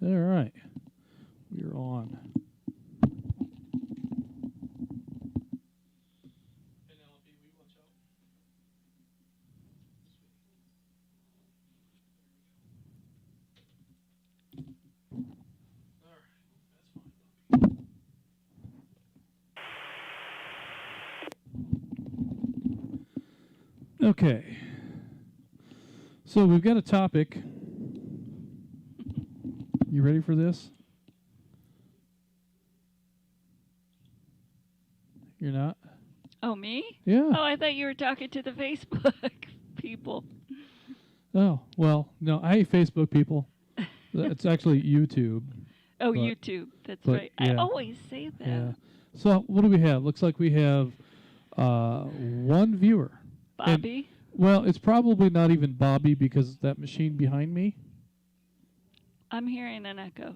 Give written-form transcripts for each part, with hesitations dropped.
All right. We're on. Okay. So we've got a topic. You ready for this? You're not? Oh, me? Yeah. Oh, I thought you were talking to the Facebook people. Oh, well, no, I hate Facebook people. It's actually YouTube. Oh, YouTube. That's right. Yeah. I always say that. Yeah. So what do we have? Looks like we have one viewer. Bobby? Well, it's probably not even Bobby because that machine behind me. I'm hearing an echo.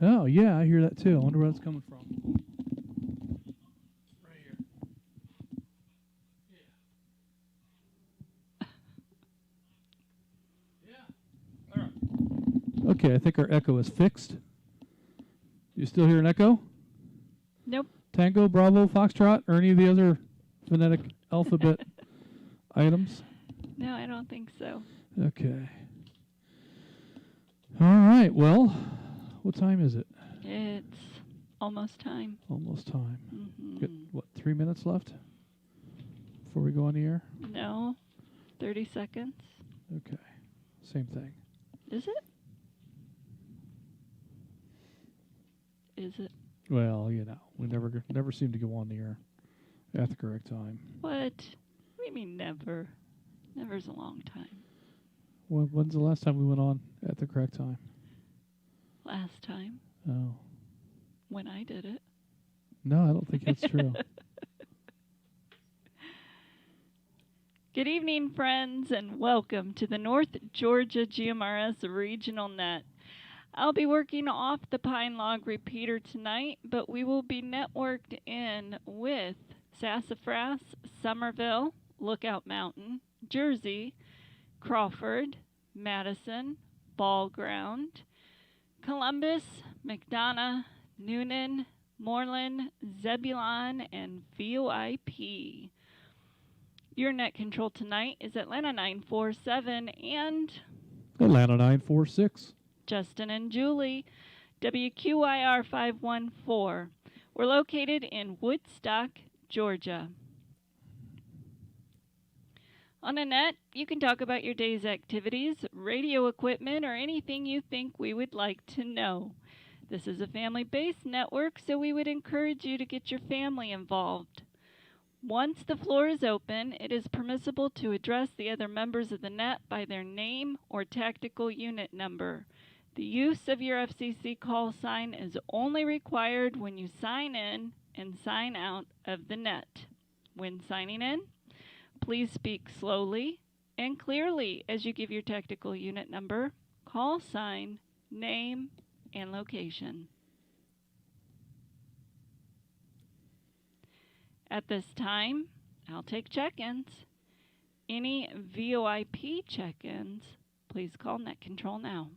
Oh, yeah, I hear that too. I wonder where that's coming from. Right here. Yeah. Yeah. All right. Okay, I think our echo is fixed. You still hear an echo? Nope. Tango, Bravo, Foxtrot, or any of the other phonetic alphabet items? No, I don't think so. Okay. All right. Well, what time is it? It's almost time. Almost time. Mm-hmm. Got, what, 3 minutes left before we go on the air? No. 30 seconds. Okay. Same thing. Is it? Is it? Well, you know, we never seem to go on the air at the correct time. What? What do you mean never? Never's a long time. When's the last time we went on at the correct time? Last time. Oh. When I did it. No, I don't think that's true. Good evening, friends, and welcome to the North Georgia GMRS Regional Net. I'll be working off the Pine Log repeater tonight, but we will be networked in with Sassafras, Somerville, Lookout Mountain, Jersey, Crawford, Madison, Ball Ground, Columbus, McDonough, Noonan, Moreland, Zebulon, and VOIP. Your net control tonight is Atlanta 947 and Atlanta 946. Justin and Julie, WQIR 514. We're located in Woodstock, Georgia. On a net, you can talk about your day's activities, radio equipment, or anything you think we would like to know. This is a family-based network, so we would encourage you to get your family involved. Once the floor is open, it is permissible to address the other members of the net by their name or tactical unit number. The use of your FCC call sign is only required when you sign in and sign out of the net. When signing in, please speak slowly and clearly as you give your tactical unit number, call sign, name, and location. At this time, I'll take check-ins. Any VOIP check-ins, please call Net Control now.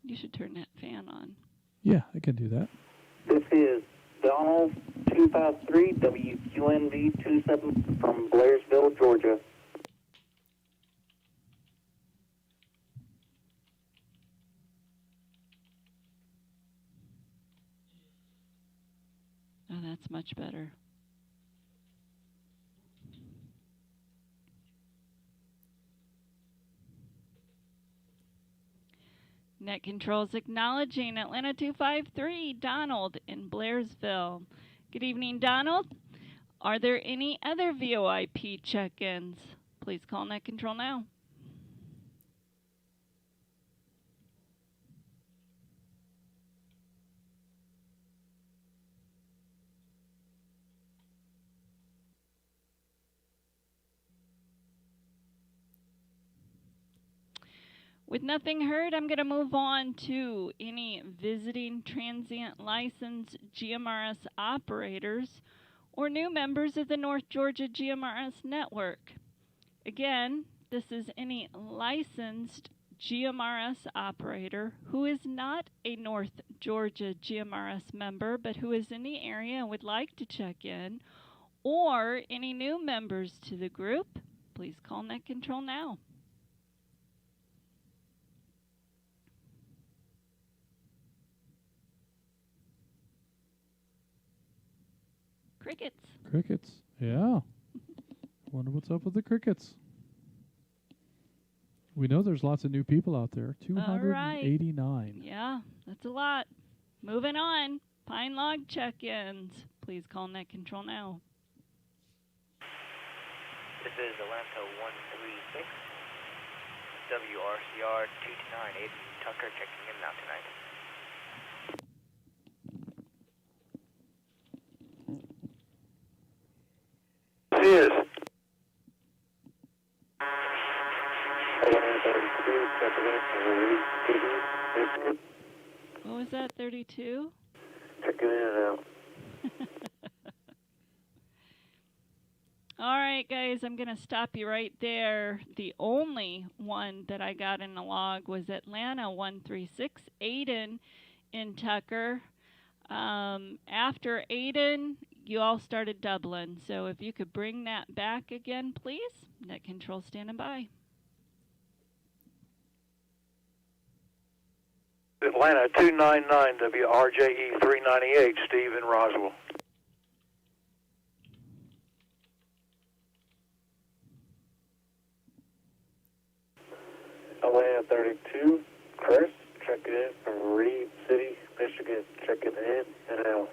You should turn that fan on. Yeah, I can do that. This is Donald 253 WQNV 27 from Blairsville, Georgia. Oh, that's much better. Net Control's acknowledging Atlanta 253, Donald in Blairsville. Good evening, Donald. Are there any other VOIP check-ins? Please call Net Control now. With nothing heard, I'm going to move on to any visiting transient license GMRS operators or new members of the North Georgia GMRS network. Again, this is any licensed GMRS operator who is not a North Georgia GMRS member but who is in the area and would like to check in, or any new members to the group. Please call Net Control now. Crickets. Crickets. Yeah. Wonder what's up with the crickets. We know there's lots of new people out there. 289. Yeah, that's a lot. Moving on. Pine log check-ins. Please call Net Control now. This is Atlanta 136, WRCR 229, Aiden Tucker checking in now tonight. This is What was that, 32? checking in and out. All right, guys, I'm going to stop you right there. The only one that I got in the log was Atlanta 136, Aiden in Tucker. After Aiden, you all started doubling. So if you could bring that back again, please. Net Control standing by. Atlanta 299 WRJE 398, Steve in Roswell. Atlanta 32, Chris, checking in from Reed City, Michigan, checking in and out.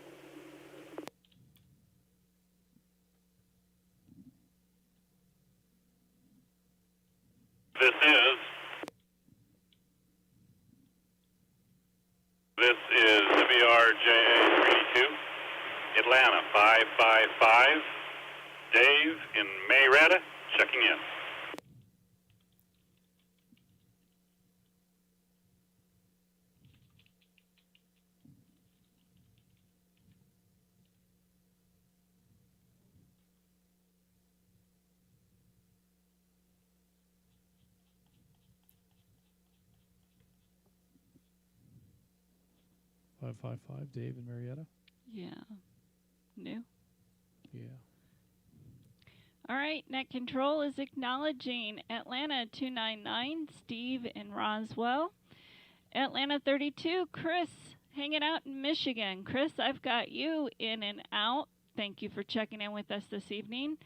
This is WRJA 32, Atlanta 555, Dave in Marietta, checking in. Five Dave in Marietta. Yeah. New. Yeah. All right, Net Control is acknowledging Atlanta 299, Steve in Roswell. Atlanta 32, Chris, hanging out in Michigan. Chris, I've got you in and out. Thank you for checking in with us this evening.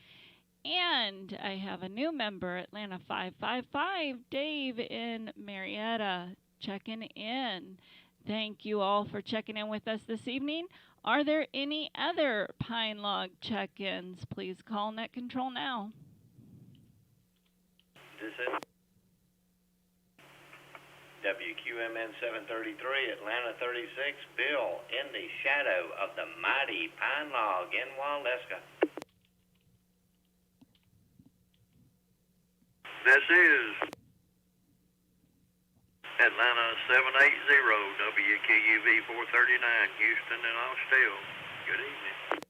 And I have a new member, Atlanta 555, Dave in Marietta, checking in. Thank you all for checking in with us this evening. Are there any other Pine Log check-ins? Please call Net Control now. This is WQMN 733, Atlanta 36, Bill in the shadow of the mighty Pine Log in Waleska. This is Atlanta 780, WQUV 439, Houston and Austell. Good evening.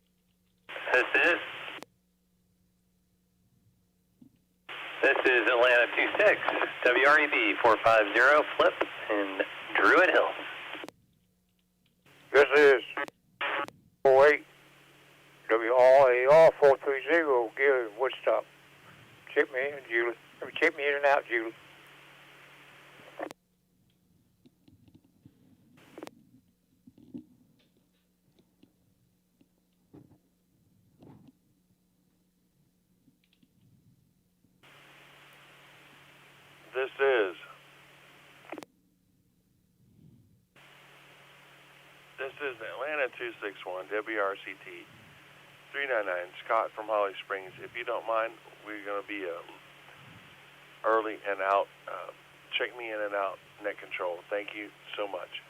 This is Atlanta 26, WREB 450, Flip in Druid Hills. This is 48, WRAR 430, Gary Woodstock. Check me in, Julie. Check me in and out, Julie. This is Atlanta 261, WRCT 399, Scott from Holly Springs. If you don't mind, we're going to be early and out. Check me in and out, Net Control. Thank you so much.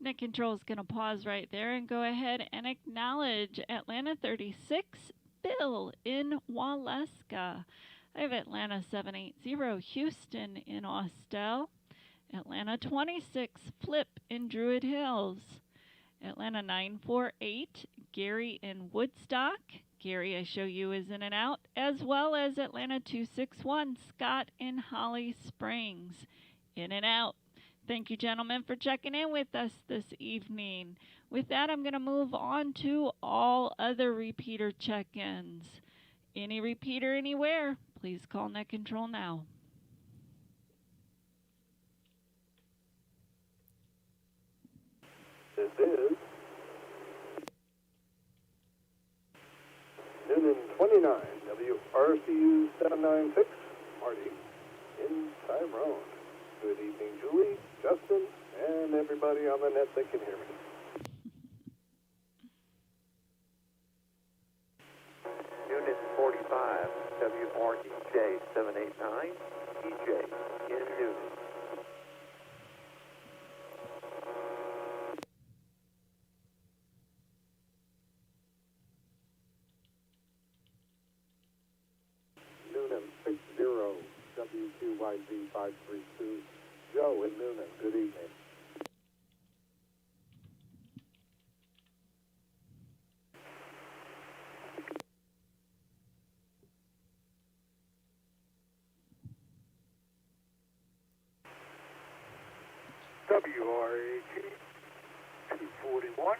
Net Control is going to pause right there and go ahead and acknowledge Atlanta 36, Bill in Waleska. I have Atlanta 780 Houston in Austell, Atlanta 26 Flip in Druid Hills, Atlanta 948 Gary in Woodstock. Gary, I show you, is in and out, as well as Atlanta 261 Scott in Holly Springs, in and out. Thank you, gentlemen, for checking in with us this evening. With that, I'm going to move on to all other repeater check-ins. Any repeater anywhere, please call Net Control now. This is Noonan 29, WRCU 796, Marty, in Tyrone. Good evening, Julie, Justin, and everybody on the net that can hear me. Unit 45, WREJ 789, EJ in Noonan. Noonan 60, WQYZ 532, Joe in Noonan, good evening. WRAG 241,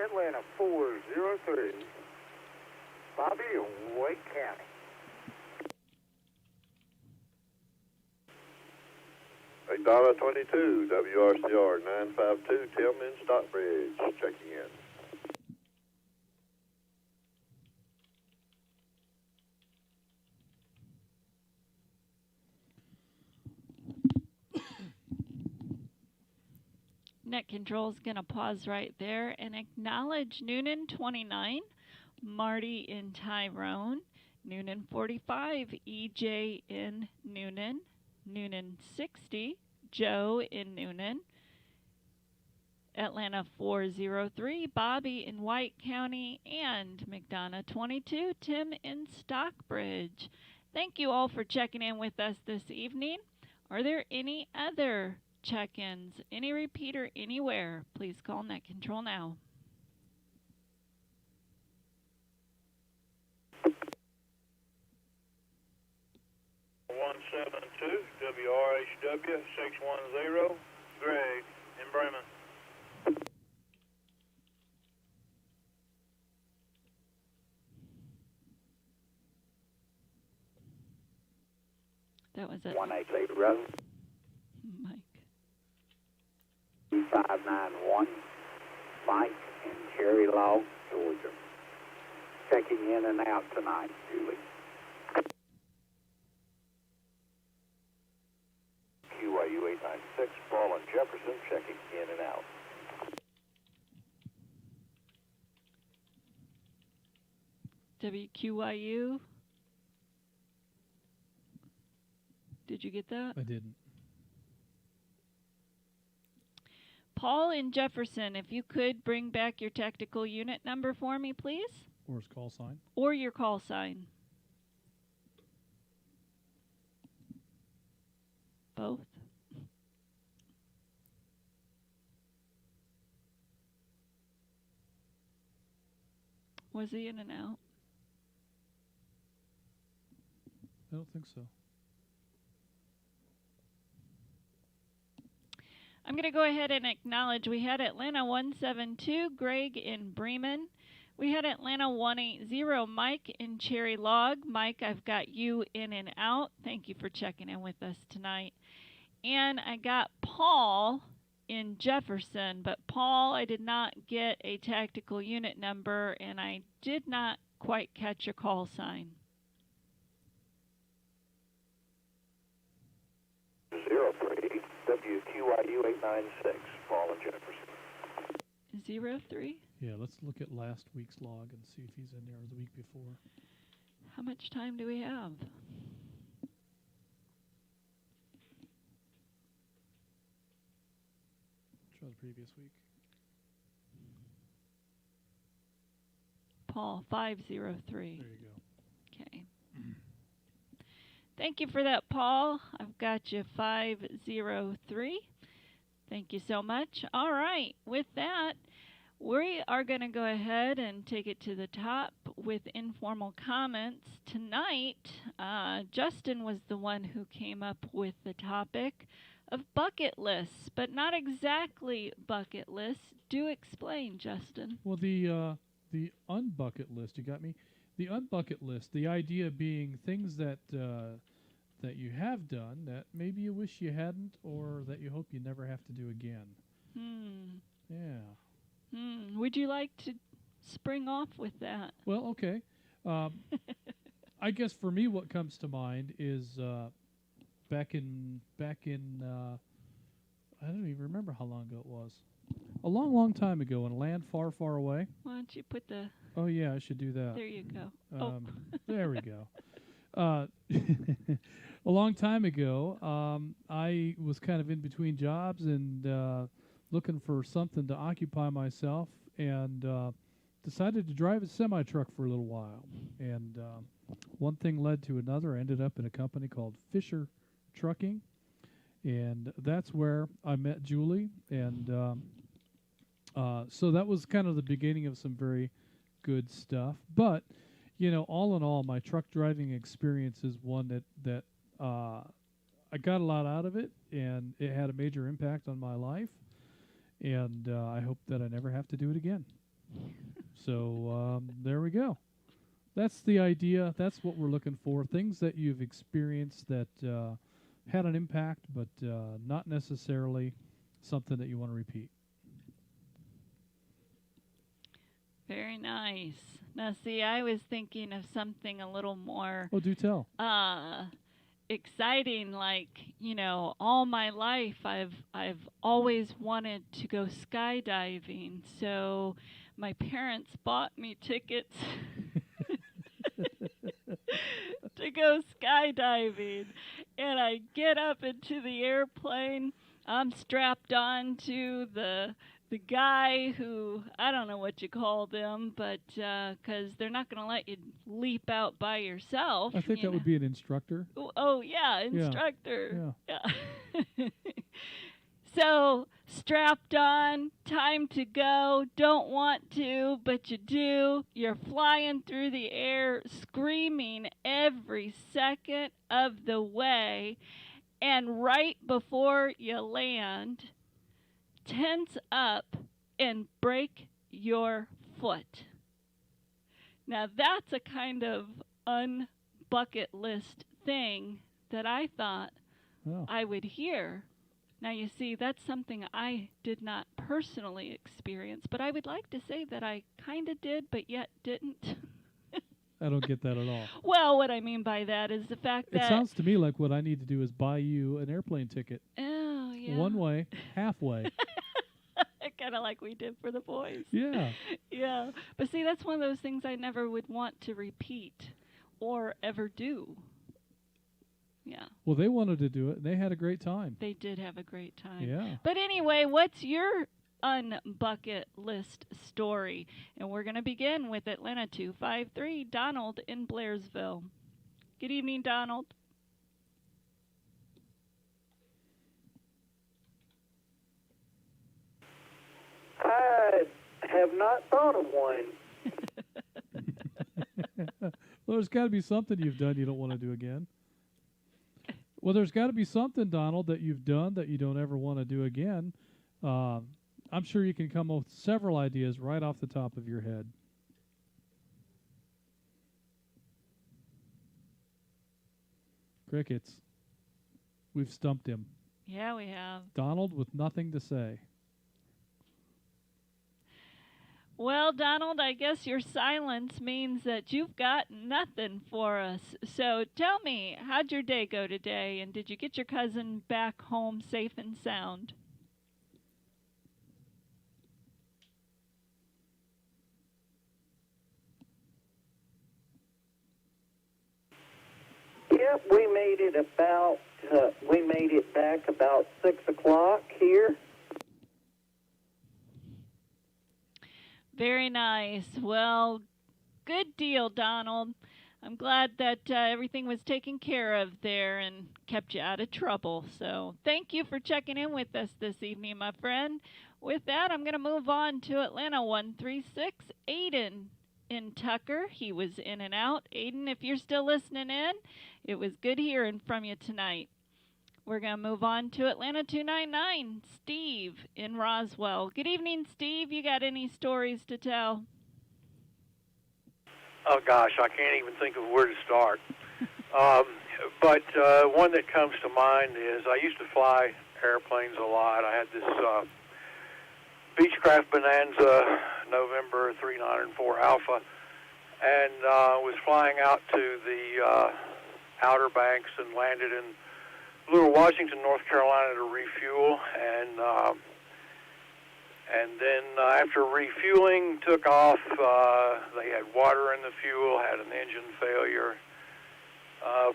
Atlanta 403, Bobby in Wake County. Donna 22, WRCR 952, Tim in Stockbridge, checking in. Net Control is going to pause right there and acknowledge Noonan 29, Marty in Tyrone, Noonan 45, EJ in Noonan, Noonan 60, Joe in Noonan, Atlanta 403, Bobby in White County, and McDonough 22, Tim in Stockbridge. Thank you all for checking in with us this evening. Are there any other check-ins, any repeater anywhere? Please call Net Control now. WRHW 610, Greg in Bremen. That was it. 180 Road, Mike. 2591, Mike in Cherry Log, Georgia. Checking in and out tonight, Julie. QYU 896, Paul and Jefferson, checking in and out. WQYU. Did you get that? I didn't. Paul in Jefferson, if you could bring back your tactical unit number for me, please. Or his call sign. Or your call sign. Both. Was he in and out? I don't think so. I'm going to go ahead and acknowledge we had Atlanta 172, Greg in Bremen. We had Atlanta 180, Mike in Cherry Log. Mike, I've got you in and out. Thank you for checking in with us tonight. And I got Paul in Jefferson, but Paul, I did not get a tactical unit number, and I did not quite catch your call sign. 03, WQYU 896, Paul and Jefferson. 03? Yeah, let's look at last week's log and see if he's in there or the week before. How much time do we have? Try the previous week. Paul, 503. There you go. Okay. Thank you for that, Paul. I've got you 503. Thank you so much. All right, with that, we are going to go ahead and take it to the top with informal comments. Tonight, Justin was the one who came up with the topic of bucket lists, but not exactly bucket lists. Do explain, Justin. Well, the unbucket list, you got me? The unbucket list, the idea being things that that you have done that maybe you wish you hadn't, or that you hope you never have to do again. Yeah. Would you like to spring off with that? Well, okay. I guess for me, what comes to mind is back in I don't even remember how long ago it was. A long, long time ago, in a land far, far away. Why don't you put the... Oh, yeah, I should do that. There you go. There we go. A long time ago, I was kind of in between jobs and looking for something to occupy myself, and decided to drive a semi-truck for a little while. And one thing led to another. I ended up in a company called Fisher Trucking, and that's where I met Julie. And so that was kind of the beginning of some very good stuff. But, you know, all in all, my truck driving experience is one that I got a lot out of it, and it had a major impact on my life. And I hope that I never have to do it again. So there we go. That's the idea. That's what we're looking for. Things that you've experienced that had an impact, but not necessarily something that you want to repeat. Very nice. Now, see, I was thinking of something a little more... Oh, do tell. Exciting, like, you know, all my life I've always wanted to go skydiving, so my parents bought me tickets to go skydiving, and I get up into the airplane. I'm strapped on to the guy who, I don't know what you call them, but because they're not going to let you leap out by yourself. I think that would be an instructor. Oh, yeah, instructor. Yeah. So, strapped on, time to go, don't want to, but you do. You're flying through the air, screaming every second of the way, and right before you land, tense up and break your foot. Now that's a kind of unbucket list thing that I thought I would hear. Now you see, that's something I did not personally experience, but I would like to say that I kind of did, but yet didn't. I don't get that at all. Well, what I mean by that is the fact that... It sounds to me like what I need to do is buy you an airplane ticket. Oh, yeah. One way, halfway. Kind of like we did for the boys. Yeah. Yeah. But see, that's one of those things I never would want to repeat or ever do. Yeah. Well, they wanted to do it, and they had a great time. They did have a great time. Yeah. But anyway, what's your unbucket list story? And we're going to begin with Atlanta 253, Donald in Blairsville. Good evening, Donald. I have not thought of one. Well, there's got to be something you've done you don't want to do again. Well, there's got to be something, Donald, that you've done that you don't ever want to do again. I'm sure you can come up with several ideas right off the top of your head. Crickets. We've stumped him. Yeah, we have. Donald with nothing to say. Well, Donald, I guess your silence means that you've got nothing for us. So tell me, how'd your day go today, and did you get your cousin back home safe and sound? Yep, we made it back about 6 o'clock here. Very nice. Well, good deal, Donald. I'm glad that everything was taken care of there and kept you out of trouble. So thank you for checking in with us this evening, my friend. With that, I'm going to move on to Atlanta 136, Aiden in Tucker. He was in and out. Aiden, if you're still listening in, it was good hearing from you tonight. We're going to move on to Atlanta 299, Steve in Roswell. Good evening, Steve. You got any stories to tell? Oh, gosh, I can't even think of where to start. But one that comes to mind is I used to fly airplanes a lot. I had this Beechcraft Bonanza, November 394 Alpha, and was flying out to the Outer Banks and landed in Little Washington, North Carolina to refuel, and then after refueling, took off. They had water in the fuel, had an engine failure.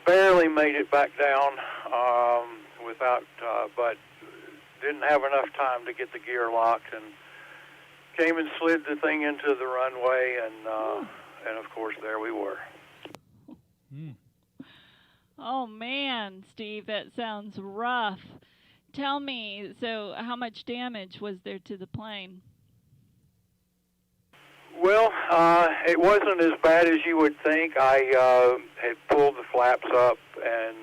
Barely made it back down but didn't have enough time to get the gear locked, and came and slid the thing into the runway, and of course there we were. Oh man, Steve, that sounds rough. Tell me, so how much damage was there to the plane? Well, it wasn't as bad as you would think. I had pulled the flaps up and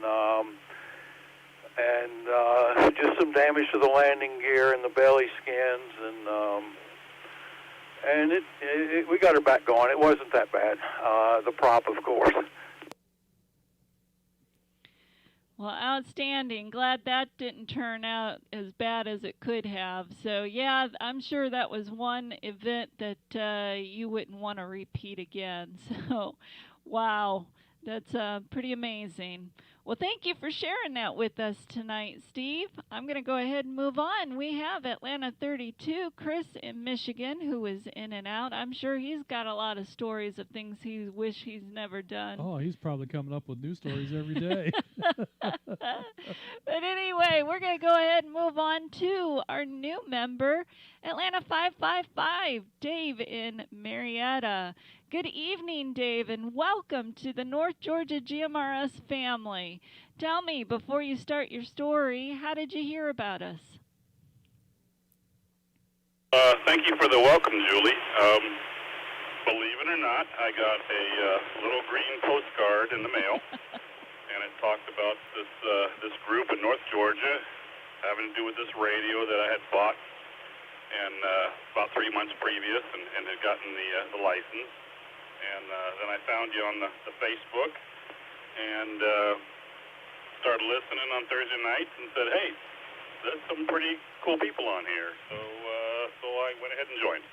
just some damage to the landing gear and the belly skins, and we got her back going. It wasn't that bad. The prop, of course. Well, outstanding. Glad that didn't turn out as bad as it could have. So, yeah, I'm sure that was one event that you wouldn't want to repeat again. So, wow, that's pretty amazing. Well, thank you for sharing that with us tonight, Steve. I'm going to go ahead and move on. We have Atlanta 32, Chris in Michigan, who is in and out. I'm sure he's got a lot of stories of things he wish he's never done. Oh, he's probably coming up with new stories every day. But anyway, we're going to go ahead and move on to our new member, Atlanta 555, Dave in Marietta. Good evening, Dave, and welcome to the North Georgia GMRS family. Tell me, before you start your story, how did you hear about us? Thank you for the welcome, Julie. Believe it or not, I got a little green postcard in the mail, and it talked about this group in North Georgia having to do with this radio that I had bought and about 3 months previous and had gotten the license. And then I found you on the Facebook and started listening on Thursday nights and said, hey, there's some pretty cool people on here. So I went ahead and joined.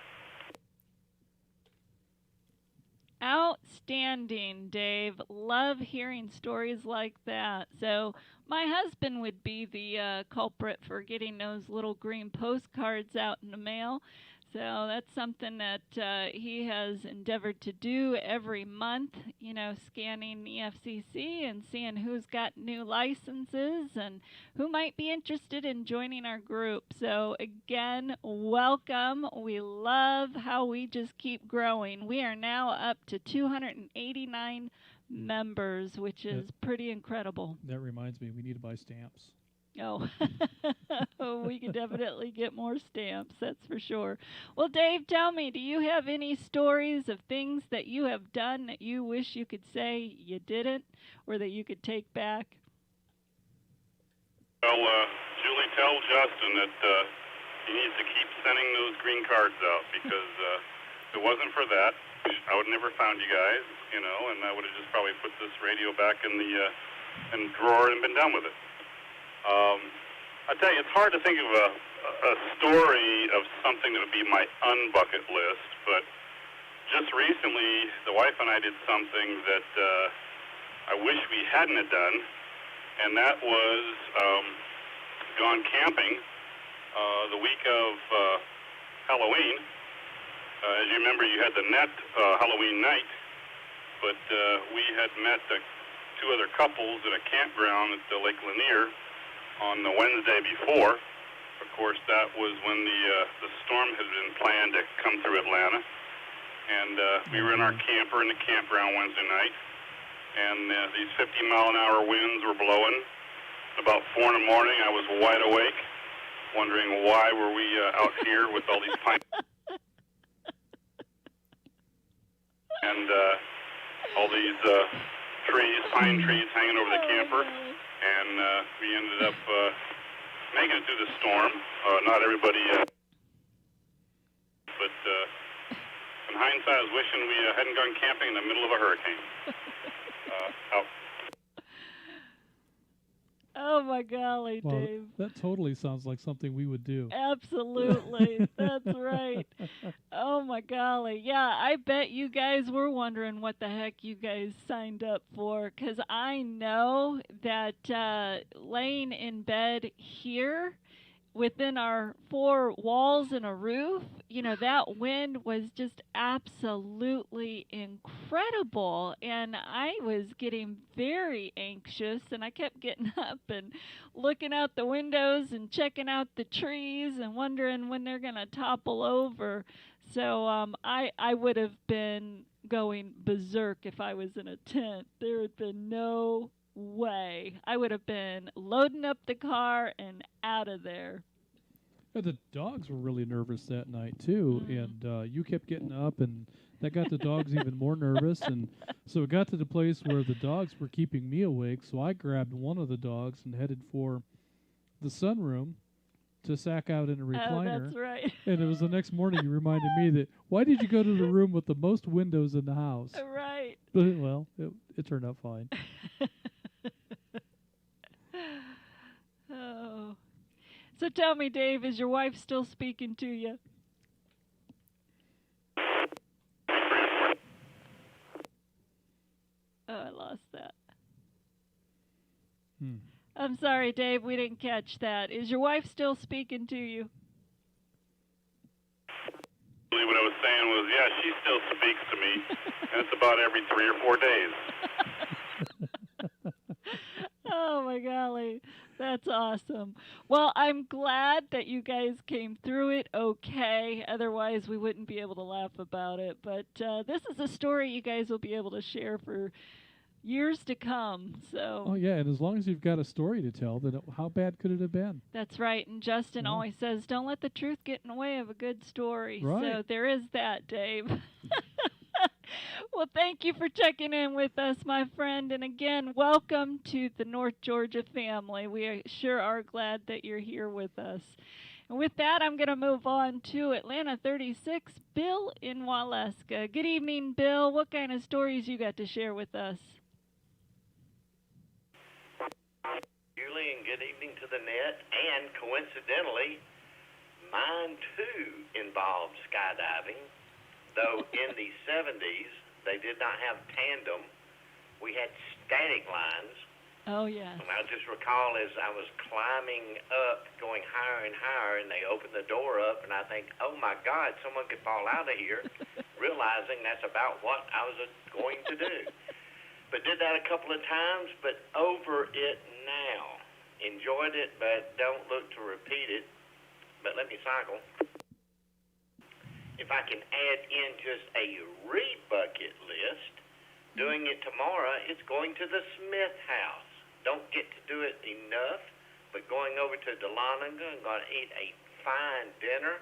Outstanding, Dave. Love hearing stories like that. So my husband would be the culprit for getting those little green postcards out in the mail. So that's something that he has endeavored to do every month, you know, scanning the FCC and seeing who's got new licenses and who might be interested in joining our group. So again, welcome. We love how we just keep growing. We are now up to 289 members, which is pretty incredible. That reminds me, we need to buy stamps. Oh, we could definitely get more stamps, that's for sure. Well, Dave, tell me, do you have any stories of things that you have done that you wish you could say you didn't or that you could take back? Well, Julie, tell Justin that he needs to keep sending those green cards out because if it wasn't for that, I would have never found you guys, you know, and I would have just probably put this radio back in the drawer and been done with it. I tell you, it's hard to think of a story of something that would be my unbucket list, but just recently, the wife and I did something that I wish we hadn't have done, and that was gone camping the week of Halloween. As you remember, you had the net Halloween night, but we had met two other couples at a campground at Lake Lanier on the Wednesday before. Of course, that was when the storm had been planned to come through Atlanta. And we were in our camper in the campground Wednesday night. and these 50-mile-an-hour winds were blowing. About 4 in the morning, I was wide awake, wondering why were we out here with all these pine and all these pine trees hanging over the camper, and we ended up making it through the storm. Not everybody, but in hindsight, I was wishing we hadn't gone camping in the middle of a hurricane. Out. Oh my golly, Well, Dave. that totally sounds like something we would do. Absolutely. That's right. Oh my golly. Yeah, I bet you guys were wondering what the heck you guys signed up for, because I know that laying in bed here within our four walls and a roof, you know, that wind was just absolutely incredible. And I was getting very anxious, and I kept getting up and looking out the windows and checking out the trees and wondering when they're going to topple over. So I would have been going berserk if I was in a tent. There had been no way. I would have been loading up the car and out of there. Yeah, the dogs were really nervous that night too, and you kept getting up, and that got the dogs even more nervous. And so it got to the place where the dogs were keeping me awake. So I grabbed one of the dogs and headed for the sunroom to sack out in a recliner. Oh, that's right. And it was the next morning you reminded me that, why did you go to the room with the most windows in the house? Right. But, well, it turned out fine. Oh. So tell me, Dave, is your wife still speaking to you? Oh, I lost that. I'm sorry, Dave, we didn't catch that. Is your wife still speaking to you? What I was saying was, yeah, she still speaks to me, and it's about every 3 or 4 days. Oh, my golly. That's awesome. Well, I'm glad that you guys came through it okay. Otherwise, we wouldn't be able to laugh about it. But this is a story you guys will be able to share for years to come. So. Oh, yeah, and as long as you've got a story to tell, then how bad could it have been? That's right. And Justin always says, don't let the truth get in the way of a good story. Right. So there is that, Dave. Well, thank you for checking in with us, my friend. And again, welcome to the North Georgia family. We sure are glad that you're here with us. And with that, I'm going to move on to Atlanta 36, Bill in Waleska. Good evening, Bill. What kind of stories you got to share with us? Julie, and good evening to the net. And coincidentally, mine too involved skydiving. Though in the 70s, they did not have tandem. We had static lines. Oh, yes. And I just recall as I was climbing up, going higher and higher, and they opened the door up, and I think, oh, my God, someone could fall out of here, realizing that's about what I was going to do. But did that a couple of times, but over it now. Enjoyed it, but don't look to repeat it. But let me cycle. If I can add in just a re-bucket list, doing it tomorrow, it's going to the Smith house. Don't get to do it enough, but going over to Dahlonega and going to eat a fine dinner.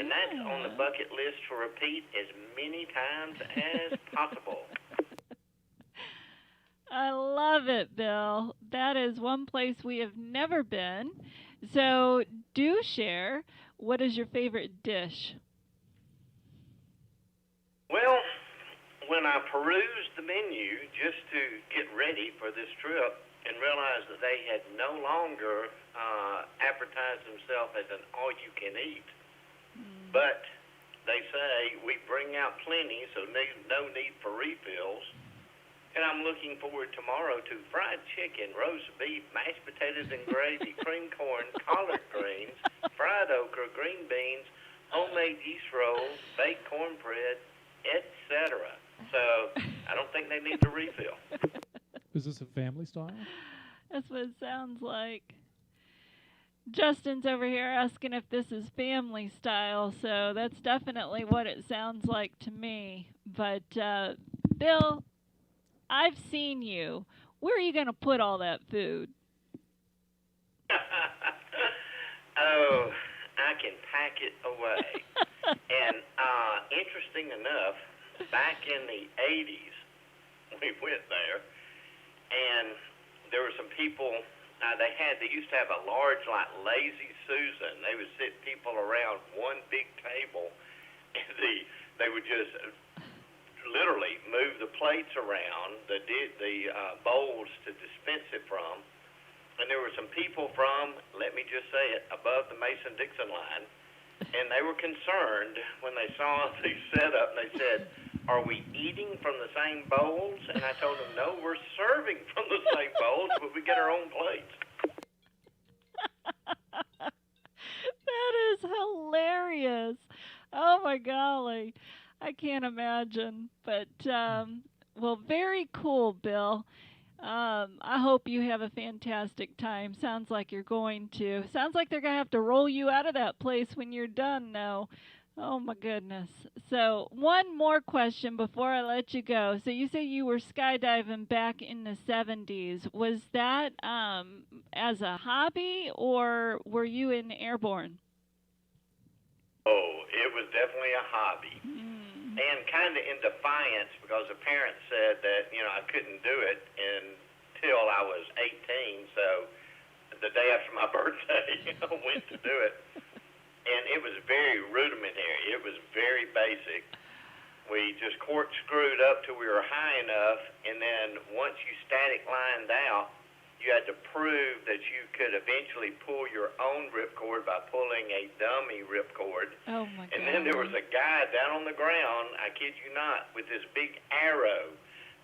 And that's on the bucket list to repeat as many times as possible. I love it, Bill. That is one place we have never been. So do share. What is your favorite dish? Well, when I perused the menu just to get ready for this trip and realized that they had no longer advertised themselves as an all-you-can-eat, but they say we bring out plenty, so no need for refills. And I'm looking forward tomorrow to fried chicken, roast beef, mashed potatoes and gravy, cream corn, collard greens, fried okra, green beans, homemade yeast rolls, baked cornbread, etc. So I don't think they need to refill. Is this a family style? That's what it sounds like. Justin's over here asking if this is family style, so that's definitely what it sounds like to me. But Bill, I've seen you. Where are you going to put all that food? Oh, I can pack it away. And interesting enough, back in the 80s, we went there, and there were some people. They used to have a large, like Lazy Susan. They would sit people around one big table, and they would just literally move the plates around, the bowls to dispense it from. And there were some people from, let me just say it, above the Mason-Dixon line, and they were concerned when they saw the setup, and they said, "Are we eating from the same bowls?" And I told them, "No, we're serving from the same bowls, but we get our own plates." That is hilarious. Oh my golly. I can't imagine. But, well, very cool, Bill. I hope you have a fantastic time. Sounds like you're going to. Sounds like they're going to have to roll you out of that place when you're done now. Oh my goodness. So, one more question before I let you go. So, you say you were skydiving back in the 70s. Was that as a hobby, or were you in airborne? Oh, it was definitely a hobby. And kind of in defiance, because the parents said that, I couldn't do it until I was 18. So the day after my birthday, I went to do it. And it was very rudimentary. It was very basic. We just corkscrewed up till we were high enough, and then once you static lined out, you had to prove that you could eventually pull your own ripcord by pulling a dummy ripcord. Oh my God. And then there was a guy down on the ground, I kid you not, with this big arrow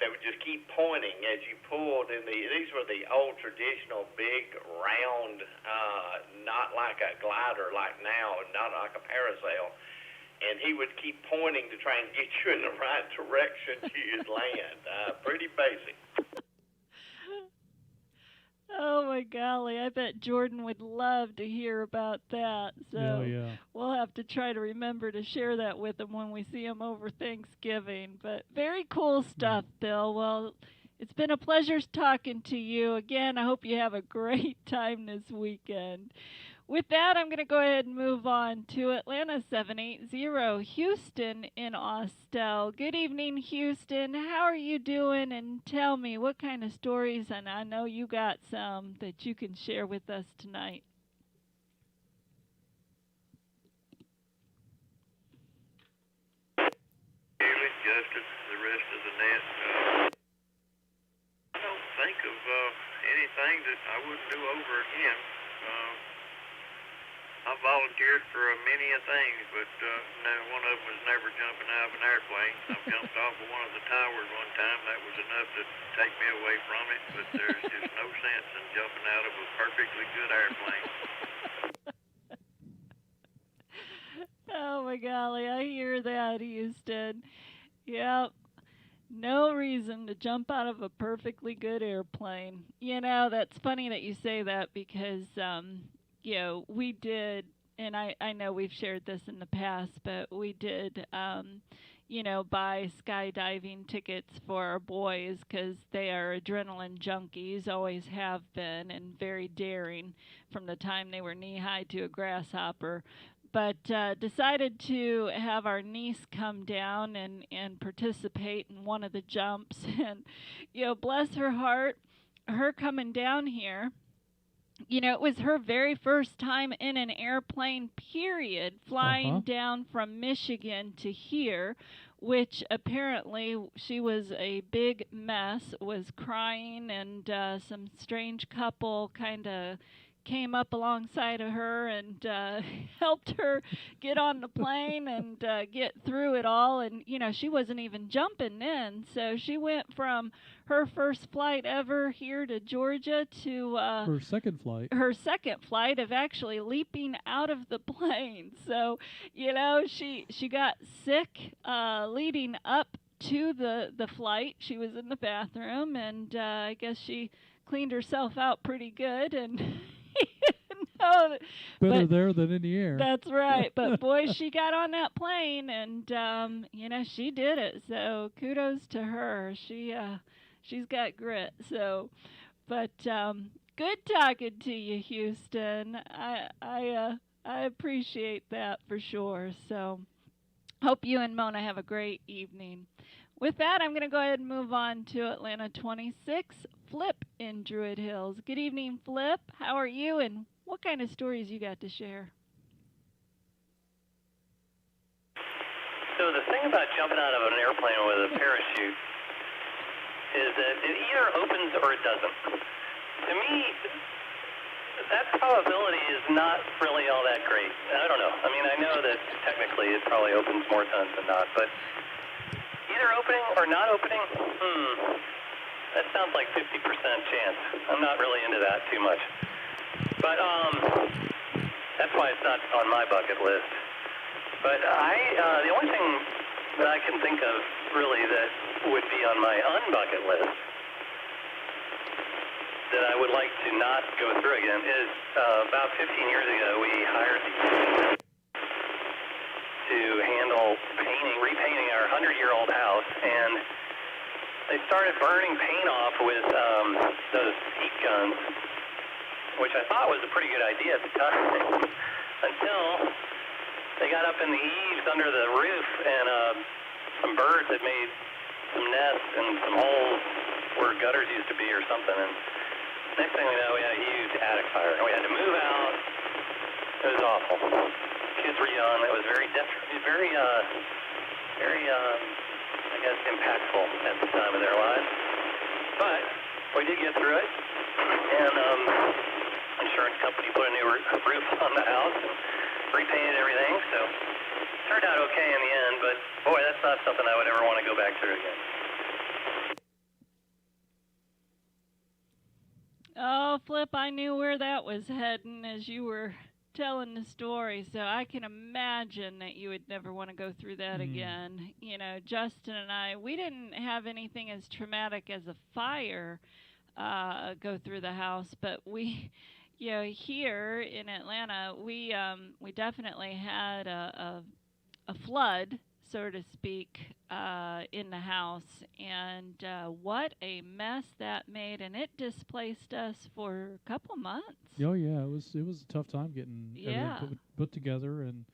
that would just keep pointing as you pulled. And these were the old traditional big round, not like a glider like now, not like a parasail. And he would keep pointing to try and get you in the right direction to your land. Pretty basic. Oh my golly, I bet Jordan would love to hear about that. So yeah. we'll have to try to remember to share that with him when we see him over Thanksgiving. But very cool stuff, Bill. Well, it's been a pleasure talking to you. Again, I hope you have a great time this weekend. With that, I'm going to go ahead and move on to Atlanta 780, Houston in Austell. Good evening, Houston. How are you doing? And tell me, what kind of stories, and I know you got some, that you can share with us tonight. David, Justin, the rest of the net. I don't think of anything that I wouldn't do over again. I volunteered for many a things, but one of them was never jumping out of an airplane. I jumped off of one of the towers one time. That was enough to take me away from it, but there's just no sense in jumping out of a perfectly good airplane. Oh my golly, I hear that, Houston. Yep. No reason to jump out of a perfectly good airplane. That's funny that you say that because we did, and I know we've shared this in the past, but we did, buy skydiving tickets for our boys because they are adrenaline junkies, always have been, and very daring from the time they were knee-high to a grasshopper. But decided to have our niece come down and participate in one of the jumps. And, bless her heart, her coming down here, it was her very first time in an airplane, period, flying down from Michigan to here, which apparently she was a big mess, was crying, and some strange couple kind of came up alongside of her and helped her get on the plane and get through it all. And, she wasn't even jumping then. So she went from her first flight ever here to Georgia to her second flight. Her second flight of actually leaping out of the plane. So, she got sick leading up to the flight. She was in the bathroom, and I guess she cleaned herself out pretty good, and better there than in the air. That's right. But boy, she got on that plane, and she did it. So kudos to her. She she's got grit. So, but good talking to you, Houston. I appreciate that for sure. So, hope you and Mona have a great evening. With that, I'm going to go ahead and move on to Atlanta 26, Flip in Druid Hills. Good evening, Flip. How are you, and what kind of stories you got to share? So the thing about jumping out of an airplane with a parachute is that it either opens or it doesn't. To me, that probability is not really all that great. I don't know. I mean, I know that technically it probably opens more times than not, but either opening or not opening, that sounds like 50% chance. I'm not really into that too much. But that's why it's not on my bucket list. But the only thing that I can think of really that would be on my unbucket list that I would like to not go through again is about 15 years ago we hired to handle repainting our 100-year-old house, and they started burning paint off with those heat guns, which I thought was a pretty good idea at the time until they got up in the eaves under the roof, and some birds had made some nests and some holes where gutters used to be or something. And next thing we know, we had a huge attic fire, and we had to move out. It was awful. Kids were young. It was very, I guess, impactful at the time of their lives. But we did get through it, and insurance company put a new roof on the house and repainted everything, so it turned out okay in the end, but boy, that's not something I would ever want to go back through again. Oh, Flip, I knew where that was heading as you were telling the story, so I can imagine that you would never want to go through that again. You know, Justin and I, we didn't have anything as traumatic as a fire go through the house, but we... You know, here in Atlanta, we definitely had a flood, so to speak, in the house, and what a mess that made, and it displaced us for a couple months. Oh yeah, it was a tough time getting everything put together, and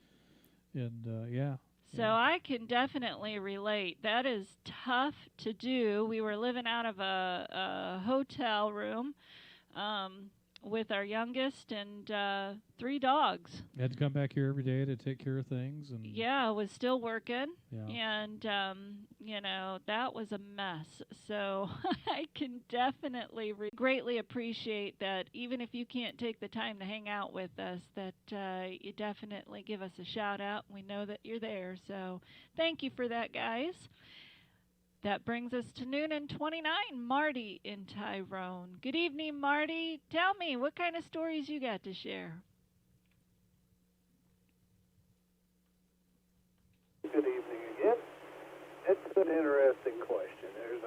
yeah. So I can definitely relate. That is tough to do. We were living out of a hotel room. With our youngest and 3 dogs. You had to come back here every day to take care of things. And yeah, I was still working. Yeah. And, you know, that was a mess. So I can definitely greatly appreciate that even if you can't take the time to hang out with us, that you definitely give us a shout out. We know that you're there. So thank you for that, guys. That brings us to noon and 29, Marty in Tyrone. Good evening, Marty. Tell me, what kind of stories you got to share? Good evening again. It's an interesting question. There's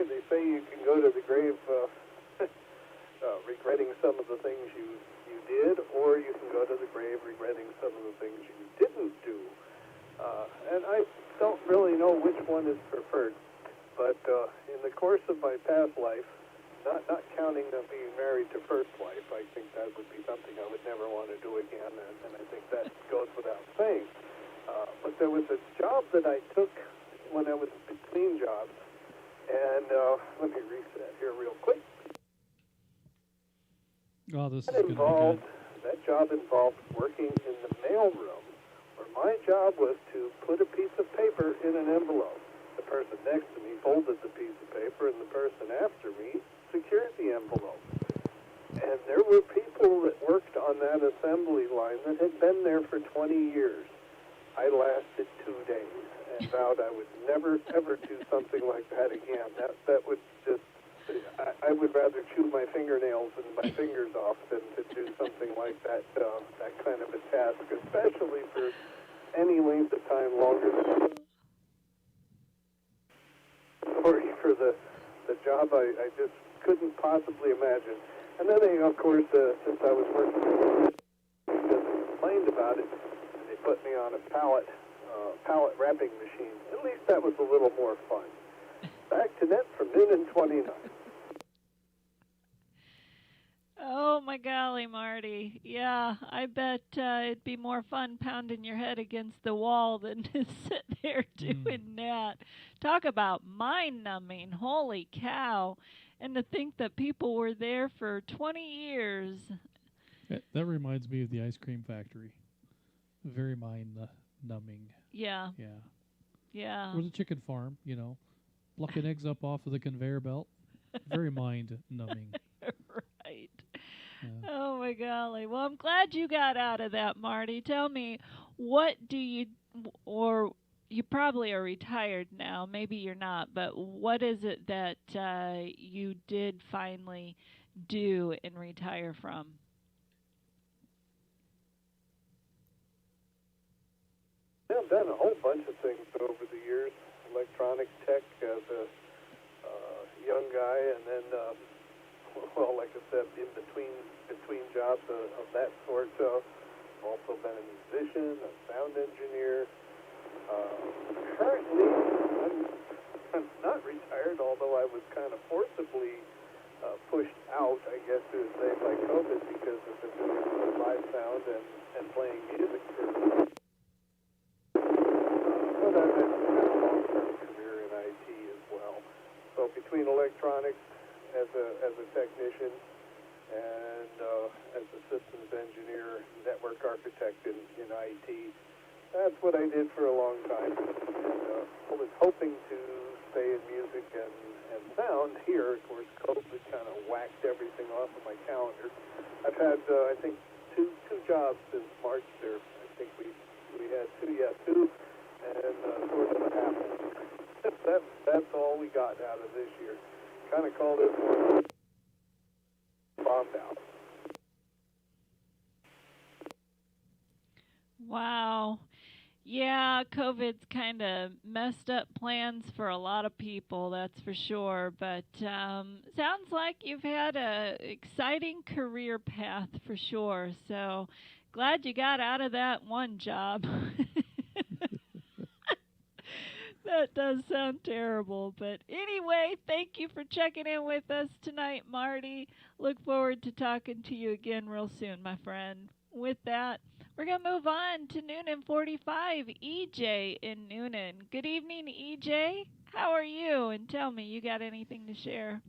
they say you can go to the grave regretting some of the things you did, or you can go to the grave regretting some of the things you didn't do. And I don't really know which one is preferred, but in the course of my past life, not counting being married to first wife, I think that would be something I would never want to do again, and I think that goes without saying. But there was a job that I took when I was between jobs, and let me reset here real quick. Oh, this is going to be good. That job involved working in the mailroom. My job was to put a piece of paper in an envelope. The person next to me folded the piece of paper, and the person after me secured the envelope. And there were people that worked on that assembly line that had been there for 20 years. I lasted 2 days and vowed I would never, ever do something like that again. That would just... I would rather chew my fingernails and my fingers off than to do something like that, that kind of a task, especially for any length of time longer than for the job I just couldn't possibly imagine. And then they, of course, since I was working, they complained about it, and they put me on a pallet wrapping machine. At least that was a little more fun. Back to net from Noonan 29. Oh my golly, Marty. Yeah, I bet it'd be more fun pounding your head against the wall than to sit there doing that. Talk about mind numbing. Holy cow. And to think that people were there for 20 years. That reminds me of the ice cream factory. Very mind numbing. Yeah. Yeah. Yeah. Or the chicken farm, you know, plucking eggs up off of the conveyor belt. Very mind numbing. Right. Yeah. Oh my golly. Well, I'm glad you got out of that, Marty. Tell me, what do you, or you probably are retired now, maybe you're not, but what is it that you did finally do and retire from? Yeah, I've done a whole bunch of things over the years. Electronic tech as a young guy, and then, well, like I said, in between jobs of that sort. Also been a musician, a sound engineer. Currently, I'm not retired, although I was kind of forcibly pushed out, I guess you would say, by COVID because of the live sound and playing music for. But I've had a long-term career in IT as well. So between electronics as a technician and as a systems engineer, network architect in IT, that's what I did for a long time. And I was hoping to stay in music and sound here. Of course, COVID kind of whacked everything off of my calendar. I've had, I think, two jobs since March there. I think we had two, and sort of a half. That's all we got out of this year. Kind of called it one bombed out. Wow. Yeah, COVID's kind of messed up plans for a lot of people, that's for sure. But sounds like you've had a exciting career path for sure. So glad you got out of that one job. That does sound terrible. But anyway, thank you for checking in with us tonight, Marty. Look forward to talking to you again real soon, my friend. With that, we're going to move on to Noonan 45, EJ in Noonan. Good evening, EJ. How are you? And tell me, you got anything to share?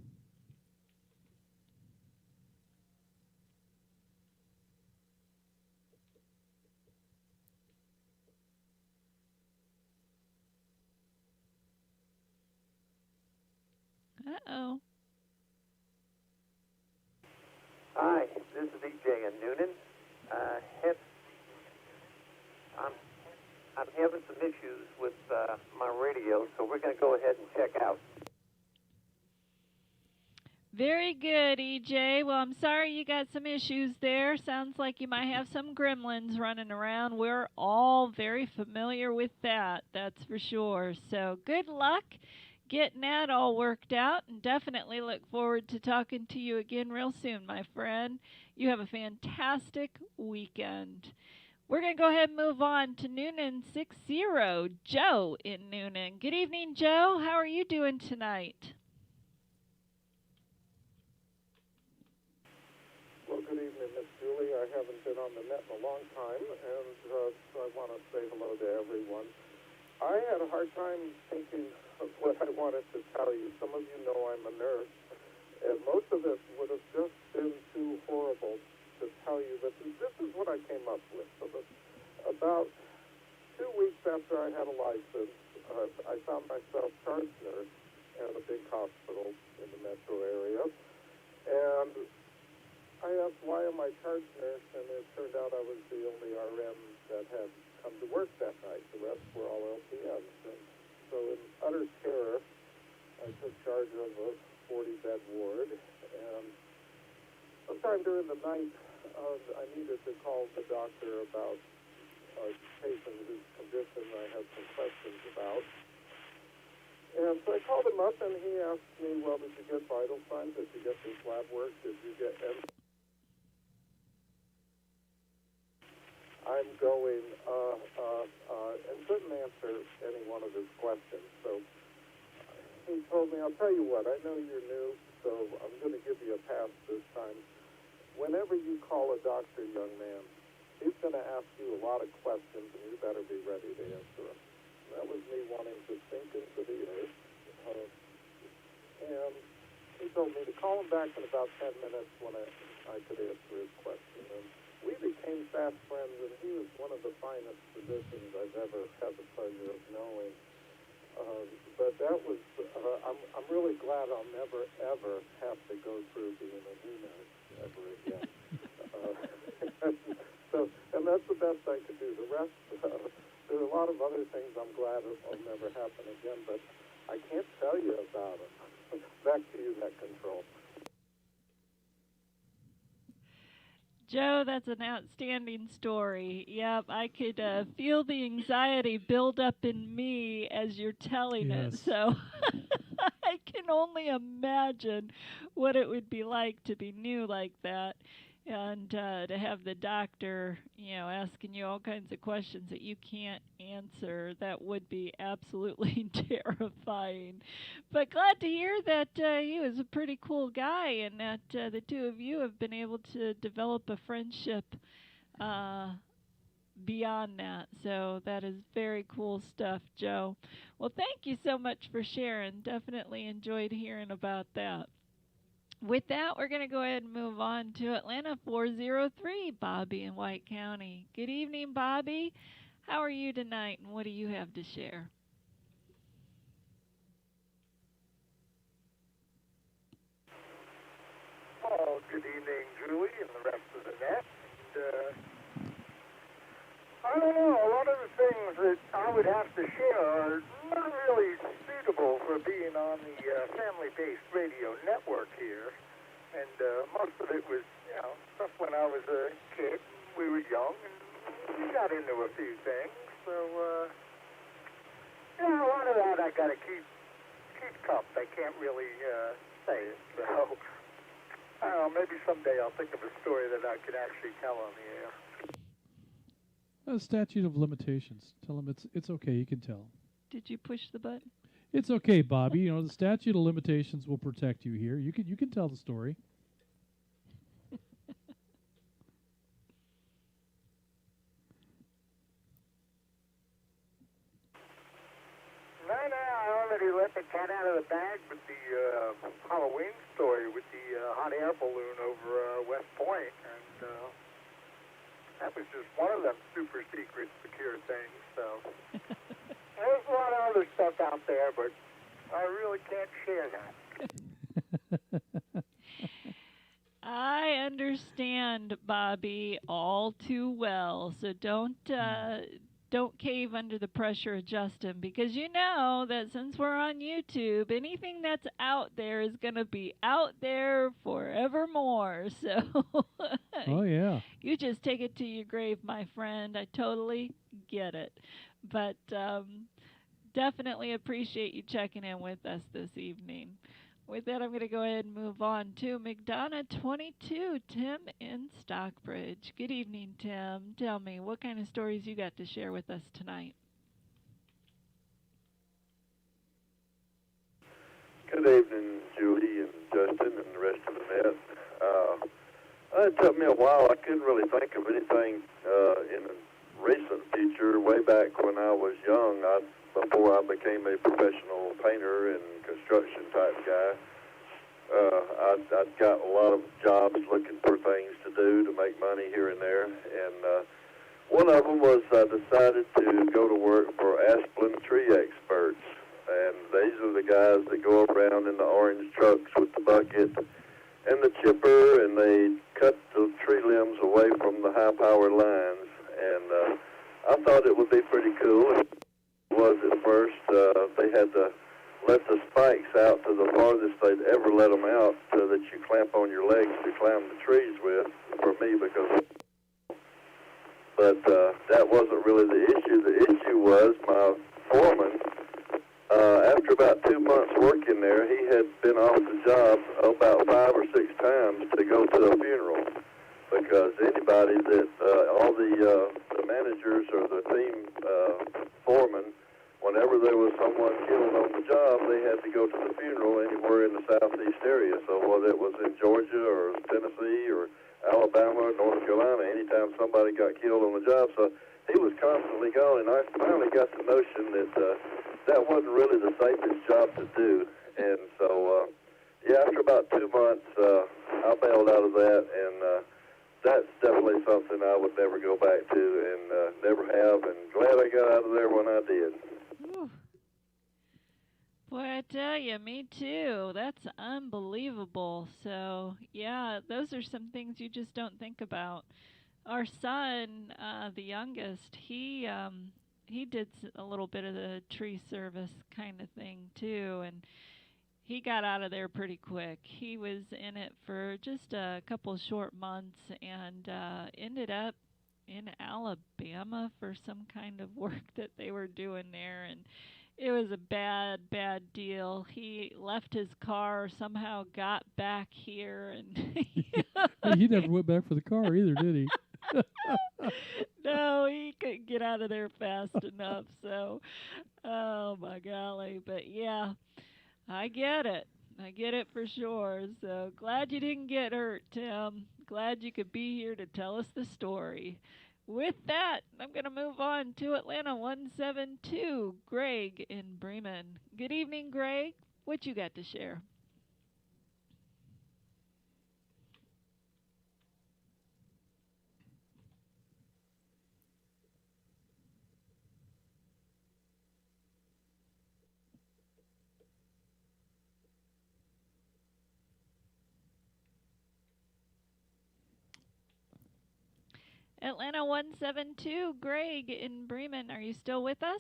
Uh-oh. Hi, this is EJ in Noonan. I'm having some issues with my radio, so we're going to go ahead and check out. Very good, EJ. Well, I'm sorry you got some issues there. Sounds like you might have some gremlins running around. We're all very familiar with that, that's for sure. So good luck getting that all worked out, and definitely look forward to talking to you again real soon, my friend. You have a fantastic weekend. We're going to go ahead and move on to Noonan 60, Joe in Noonan. Good evening, Joe. How are you doing tonight? Well, good evening, Miss Julie. I haven't been on the net in a long time, and so I want to say hello to everyone. I had a hard time thinking of what I wanted to tell you. Some of you know I'm a nurse, and most of it would have just been too horrible to tell you, but this is what I came up with. So about 2 weeks after I had a license, I found myself charge nurse at a big hospital in the metro area, and I asked, why am I charge nurse? And it turned out I was the only RM that had come to work that night. The rest were all LPNs. And so in utter terror, I took charge of a 40-bed ward. And sometime during the night, I needed to call the doctor about a patient whose condition I had some questions about. And so I called him up, and he asked me, well, did you get vital signs? Did you get this lab work? Did you get... I'm going, and couldn't answer any one of his questions. So he told me, I'll tell you what, I know you're new, so I'm going to give you a pass this time. Whenever you call a doctor, young man, he's going to ask you a lot of questions, and you better be ready to answer them. That was me wanting to sink into the earth. And he told me to call him back in about 10 minutes when I could answer his question. And we became fast friends, and he was one of the finest physicians I've ever had the pleasure of knowing. But that was, I'm really glad I'll never, ever have to go through being a new nurse ever again. And that's the best I could do. The rest, there are a lot of other things I'm glad will never happen again, but I can't tell you about them. Back to you, that control. Joe, that's an outstanding story. Yep, I could feel the anxiety build up in me as you're telling it. So I can only imagine what it would be like to be new like that, and to have the doctor, asking you all kinds of questions that you can't answer. That would be absolutely terrifying. But glad to hear that he was a pretty cool guy, and that the two of you have been able to develop a friendship beyond that. So that is very cool stuff, Joe. Well, thank you so much for sharing. Definitely enjoyed hearing about that. With that, we're going to go ahead and move on to Atlanta 403, Bobby in White County. Good evening, Bobby. How are you tonight, and what do you have to share? Oh, good evening, Julie, and the rest of the net. I don't know, a lot of the things that I would have to share are not really suitable for being on the family-based radio network here. And most of it was, stuff when I was a kid. We were young, and we got into a few things. So, a lot of that I got to keep cupped. I can't really say it. So, I don't know, maybe someday I'll think of a story that I could actually tell on the air. A statute of limitations. Tell him it's okay. You can tell. Did you push the button? It's okay, Bobby. The statute of limitations will protect you here. You can tell the story. No, I already let the cat out of the bag with the Halloween story with the hot air balloon over West Point, and that was just one of them super secret secure things. So there's a lot of other stuff out there, but I really can't share that. I understand, Bobby, all too well. So don't cave under the pressure of Justin, because you know that since we're on YouTube, anything that's out there is going to be out there forevermore. So oh yeah, you just take it to your grave, my friend. I totally get it. But definitely appreciate you checking in with us this evening. With that, I'm going to go ahead and move on to McDonough 22, Tim in Stockbridge. Good evening, Tim. Tell me, what kind of stories you got to share with us tonight? Good evening, Julie and Justin and the rest of the net. It took me a while. I couldn't really think of anything in the recent future. Way back when I was young, before I became a professional painter and construction type guy, I'd got a lot of jobs looking for things to do to make money here and there. And one of them was I decided to go to work for Asplin Tree Experts. And these are the guys that go around in the orange trucks with the bucket and the chipper, and they cut the tree limbs away from the high-power lines. And I thought it would be pretty cool. It was at first. They had to let the spikes out to the farthest they'd ever let them out, so that you clamp on your legs to climb the trees with, for me, because... But that wasn't really the issue. The issue was my foreman, after about 2 months working there, he had been off the job about 5 or 6 times to go to a funeral, because anybody that, all the managers or the team foreman, when whenever there was someone killed on the job, they had to go to the funeral anywhere in the southeast area. So whether it was in Georgia or Tennessee or Alabama or North Carolina, anytime somebody got killed on the job, so he was constantly gone. And I finally got the notion that that wasn't really the safest job to do. And so, yeah, after about 2 months, I bailed out of that, and that's definitely something I would never go back to, and never have, and glad I got out of there when I did. Whew. Boy, I tell you, me too. That's unbelievable. So, yeah, those are some things you just don't think about. Our son, the youngest, he did a little bit of the tree service kind of thing too, and he got out of there pretty quick. He was in it for just a couple short months and ended up in Alabama for some kind of work that they were doing there, and it was a bad, bad deal. He left his car, somehow got back here, and Hey, he never went back for the car either, did he? no, he couldn't get out of there fast enough. So, oh my golly, but yeah, I get it. I get it for sure. So glad you didn't get hurt, Tim. Glad you could be here to tell us the story. With that, I'm going to move on to Atlanta 172, Greg in Bremen. Good evening, Greg. What you got to share? Atlanta 172, Greg in Bremen. Are you still with us?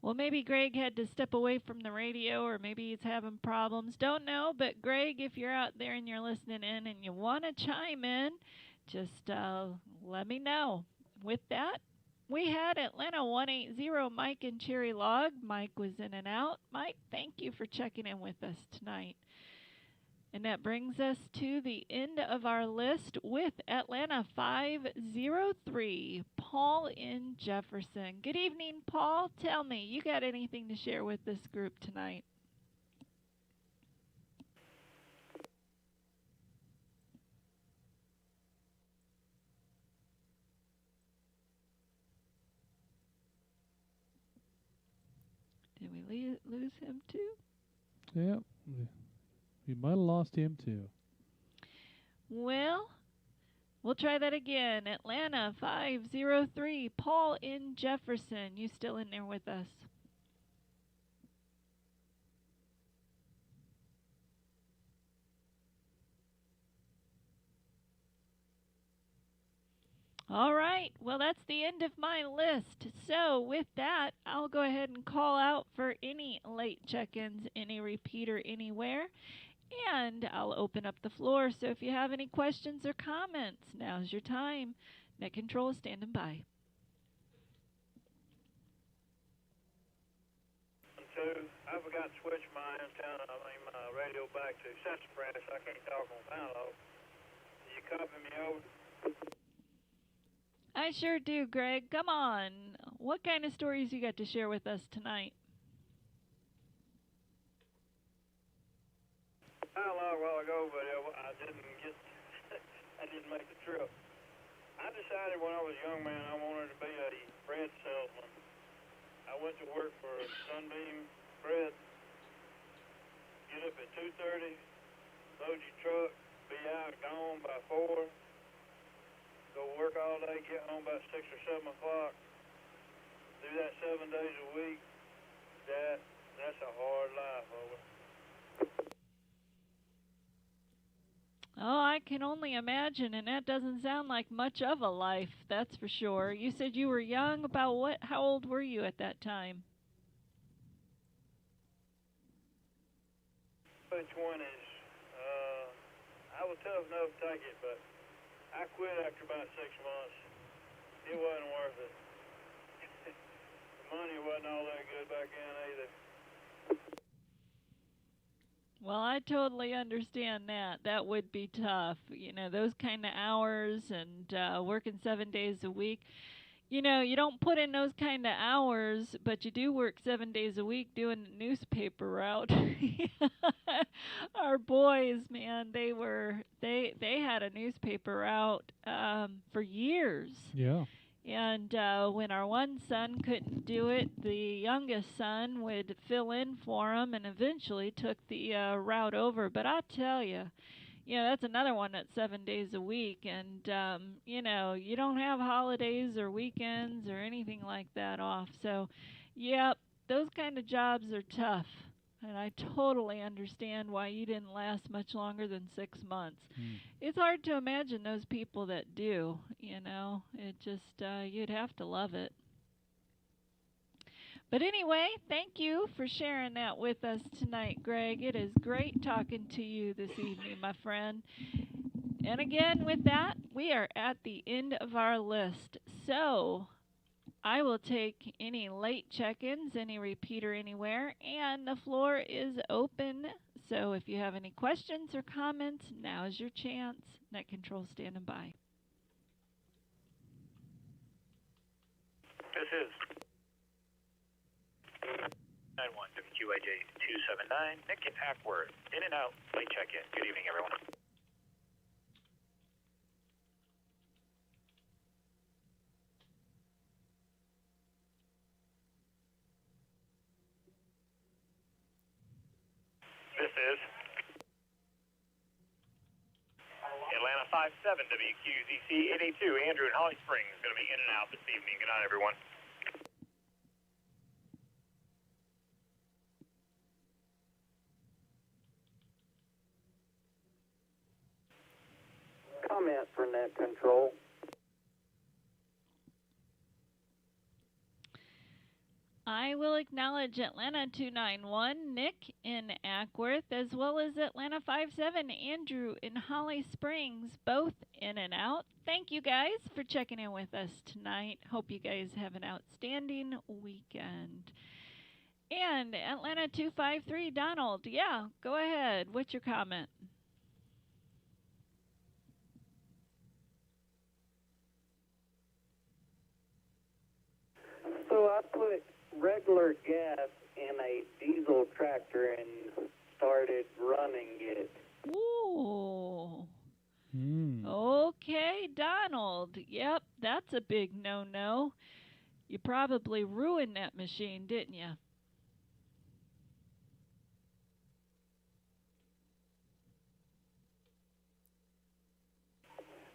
Well, maybe Greg had to step away from the radio, or maybe he's having problems. Don't know, but Greg, if you're out there and you're listening in and you want to chime in, just let me know. With that, we had Atlanta 180, Mike and Cherry Log. Mike was in and out. Mike, thank you for checking in with us tonight. And that brings us to the end of our list with Atlanta 503, Paul in Jefferson. Good evening, Paul. Tell me, you got anything to share with this group tonight? Did we lose him too? Yeah, we might have lost him too. Well, we'll try that again. Atlanta 503, Paul in Jefferson. You still in there with us? All right, well, that's the end of my list. So, with that, I'll go ahead and call out for any late check-ins, any repeater anywhere, and I'll open up the floor. So, if you have any questions or comments, now's your time. Net Control is standing by. I forgot to switch my radio back to sassafras. I can't talk on dialogue. Did you copy me over? I sure do, Greg. Come on. What kind of stories you got to share with us tonight? Dialogue a while ago, but I didn't get. I didn't make the trip. I decided when I was a young man I wanted to be a bread salesman. I went to work for Sunbeam Bread. Get up at 2:30, load your truck, be out gone by 4. Go work all day, get home about 6 or 7 o'clock. Do that 7 days a week. That's a hard life, over. Oh, I can only imagine, and that doesn't sound like much of a life, that's for sure. You said you were young. About what? How old were you at that time? Early 20s. I was tough enough to take it, but I quit after about 6 months. It wasn't worth it. The money wasn't all that good back then either. Well, I totally understand that. That would be tough. You know, those kind of hours and working 7 days a week. You know, you don't put in those kind of hours, but you do work 7 days a week doing the newspaper route. Our boys, man, they had a newspaper route for years. Yeah. And when our one son couldn't do it, the youngest son would fill in for him and eventually took the route over. But I tell you, that's another one that's 7 days a week. And, you don't have holidays or weekends or anything like that off. So, yep, those kind of jobs are tough. And I totally understand why you didn't last much longer than 6 months. It's hard to imagine those people that do, It just, you'd have to love it. But anyway, thank you for sharing that with us tonight, Greg. It is great talking to you this evening, my friend. And again, with that, we are at the end of our list. So I will take any late check-ins, any repeater anywhere, and the floor is open. So if you have any questions or comments, now is your chance. Net control standing by. This is 91 WQAJ 279, Nick and Hackworth, in and out, late check-in. Good evening, everyone. This is Atlanta 57 WQZC 882, Andrew in Holly Springs, going to be in and out this evening. Good night, everyone. Comment for net control. I will acknowledge Atlanta 291, Nick in Ackworth, as well as Atlanta 57, Andrew in Holly Springs, both in and out. Thank you guys for checking in with us tonight. Hope you guys have an outstanding weekend. And Atlanta 253, Donald, yeah, go ahead. What's your comment? So I put regular gas in a diesel tractor and started running it. Ooh. Okay, Donald. Yep, that's a big no-no. You probably ruined that machine, didn't you?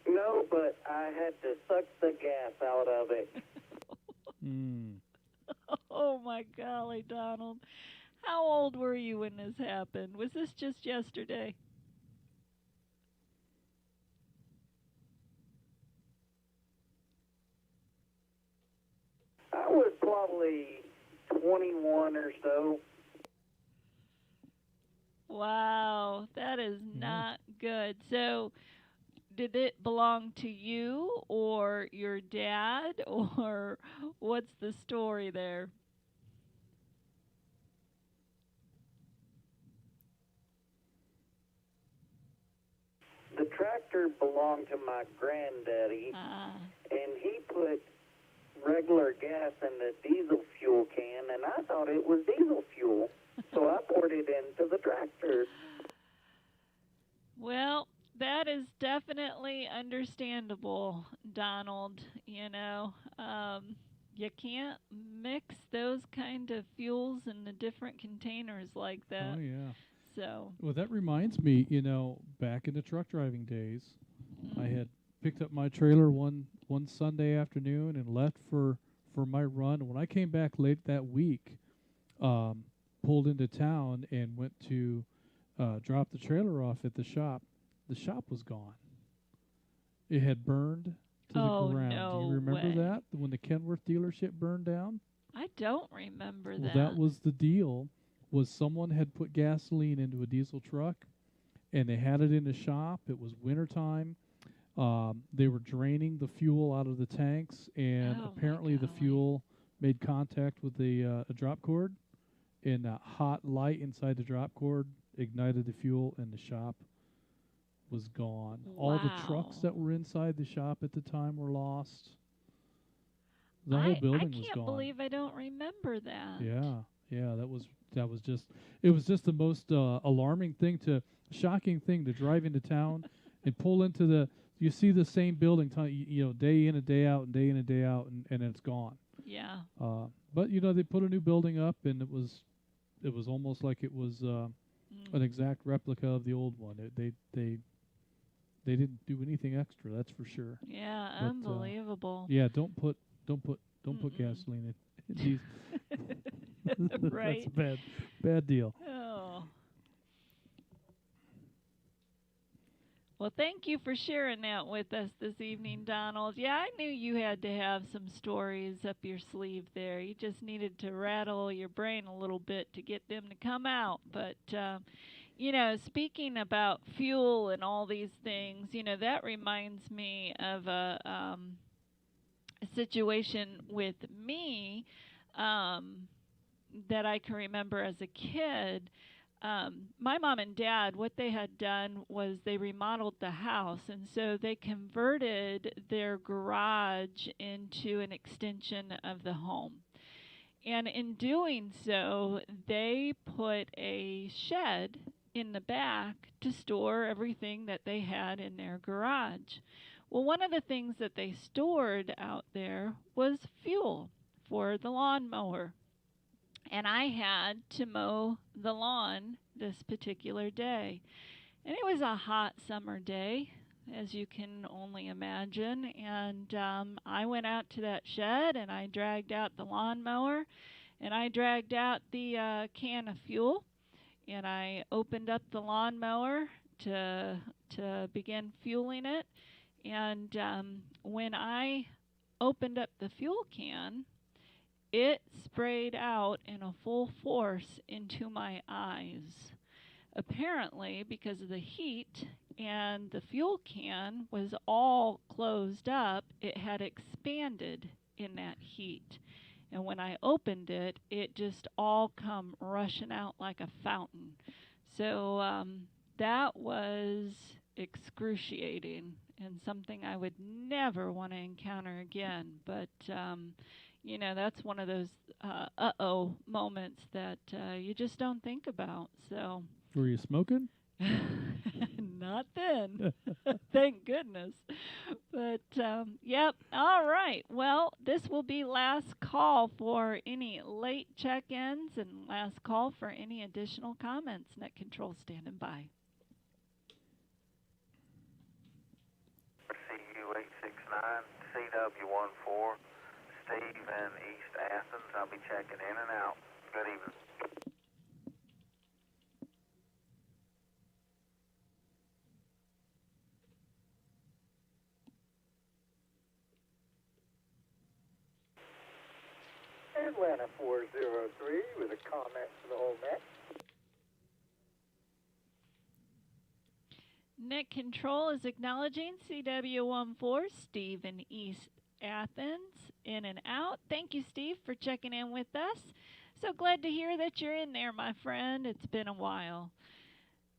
No, but I had to suck the gas out of it. Oh, my golly, Donald. How old were you when this happened? Was this just yesterday? I was probably 21 or so. Wow, that is not good. So, did it belong to you or your dad, or what's the story there? The tractor belonged to my granddaddy, and he put regular gas in the diesel fuel can, and I thought it was diesel fuel, so I poured it into the tractor. Well, that is definitely understandable, Donald. You can't mix those kind of fuels in the different containers like that. Oh, yeah. So. Well, that reminds me, back in the truck driving days, I had picked up my trailer one Sunday afternoon and left for my run. When I came back late that week, pulled into town and went to drop the trailer off at the shop. The shop was gone. It had burned to the ground. No Do you remember way. that? When the Kenworth dealership burned down? I don't remember Well, that. that was the deal. Was someone had put gasoline into a diesel truck, and they had it in the shop. It was wintertime. They were draining the fuel out of the tanks, and apparently the fuel made contact with a drop cord, and that hot light inside the drop cord ignited the fuel, and the shop was gone. All the trucks that were inside the shop at the time were lost. The whole building was gone. I can't believe I don't remember that. Yeah, that was just, it was just the most alarming thing, shocking thing to drive into town and pull into you see the same building, day in and day out and day in and day out, and it's gone. Yeah. But they put a new building up, and it was almost like it was an exact replica of the old one. They didn't do anything extra, that's for sure. Yeah, but, unbelievable. Yeah, don't put gasoline in these. Right. That's a bad deal. Oh. Well, thank you for sharing that with us this evening, Donald. Yeah, I knew you had to have some stories up your sleeve there. You just needed to rattle your brain a little bit to get them to come out. But, speaking about fuel and all these things, that reminds me of a situation with me that I can remember as a kid. My mom and dad, what they had done was they remodeled the house, and so they converted their garage into an extension of the home. And in doing so, they put a shed in the back to store everything that they had in their garage. Well, one of the things that they stored out there was fuel for the lawnmower. And I had to mow the lawn this particular day. And it was a hot summer day, as you can only imagine. And I went out to that shed, and I dragged out the lawnmower, and I dragged out the can of fuel, and I opened up the lawnmower to begin fueling it. And when I opened up the fuel can, it sprayed out in a full force into my eyes. Apparently, because of the heat and the fuel can was all closed up, it had expanded in that heat. And when I opened it, it just all come rushing out like a fountain. So that was excruciating and something I would never want to encounter again. But that's one of those uh-oh moments that you just don't think about. So. Were you smoking? Not then. Thank goodness. But, yep. All right. Well, this will be last call for any late check-ins and last call for any additional comments. Net Control standing by. CU869, CW14. Steve in East Athens. I'll be checking in and out. Good evening. Atlanta 403 with a comment for the whole net. Net Control is acknowledging CW14, Steve in East Athens, in and out. Thank you, Steve, for checking in with us. So glad to hear that you're in there, my friend. It's been a while.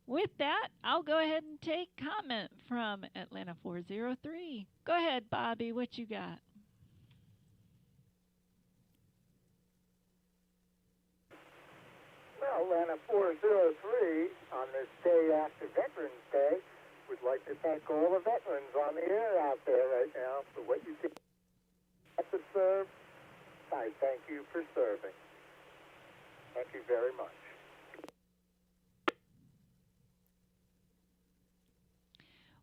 With that, I'll go ahead and take comment from Atlanta 403. Go ahead, Bobby. What you got? Well, Atlanta 403, on this day after Veterans Day, would like to thank all the veterans on the air out there right now for what you did to serve. I thank you for serving. Thank you very much.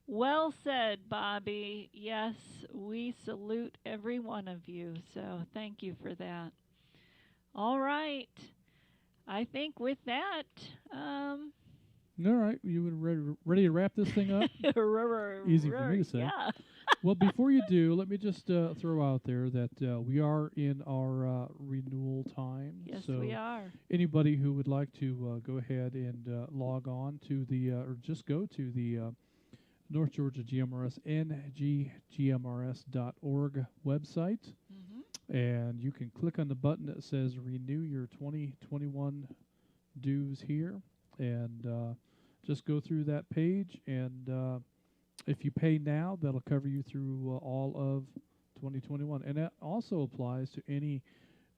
Well said, Bobby. Yes, we salute every one of you, so thank you for that. All right. I think with that, all right, you would ready to wrap this thing up? Easy for me to say. Yeah. Well, before you do, let me just throw out there that we are in our renewal time. Yes, so we are. Anybody who would like to go ahead and log on to the, or just go to the North Georgia GMRS, ngGMRS.org website, and you can click on the button that says Renew Your 2021 Dues here. and just go through that page. And if you pay now, that'll cover you through all of 2021. And that also applies to any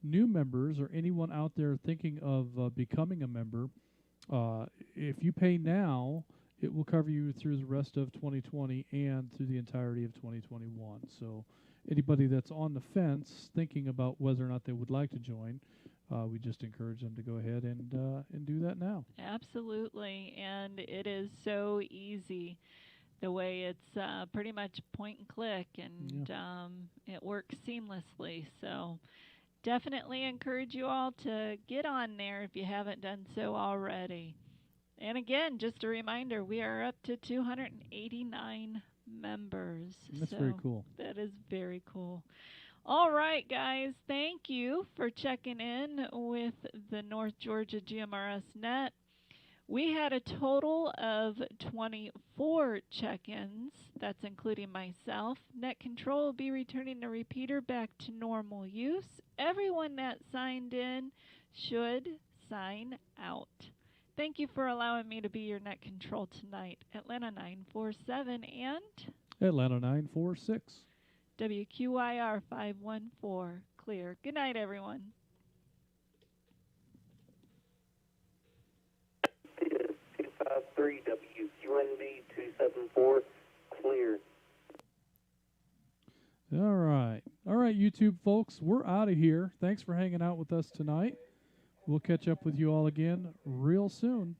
new members or anyone out there thinking of becoming a member. If you pay now, it will cover you through the rest of 2020 and through the entirety of 2021. So anybody that's on the fence thinking about whether or not they would like to join, we just encourage them to go ahead and do that now. Absolutely, and it is so easy. The way it's pretty much point and click, and it works seamlessly. So definitely encourage you all to get on there if you haven't done so already. And again, just a reminder, we are up to 289 members. That's very cool. That is very cool. All right, guys, thank you for checking in with the North Georgia GMRS Net. We had a total of 24 check-ins. That's including myself. Net Control will be returning the repeater back to normal use. Everyone that signed in should sign out. Thank you for allowing me to be your Net Control tonight. Atlanta 947 and Atlanta 946. WQIR 514. Clear. Good night, everyone. 253 WQNB 274, clear. All right, YouTube folks, we're out of here. Thanks for hanging out with us tonight. We'll catch up with you all again real soon.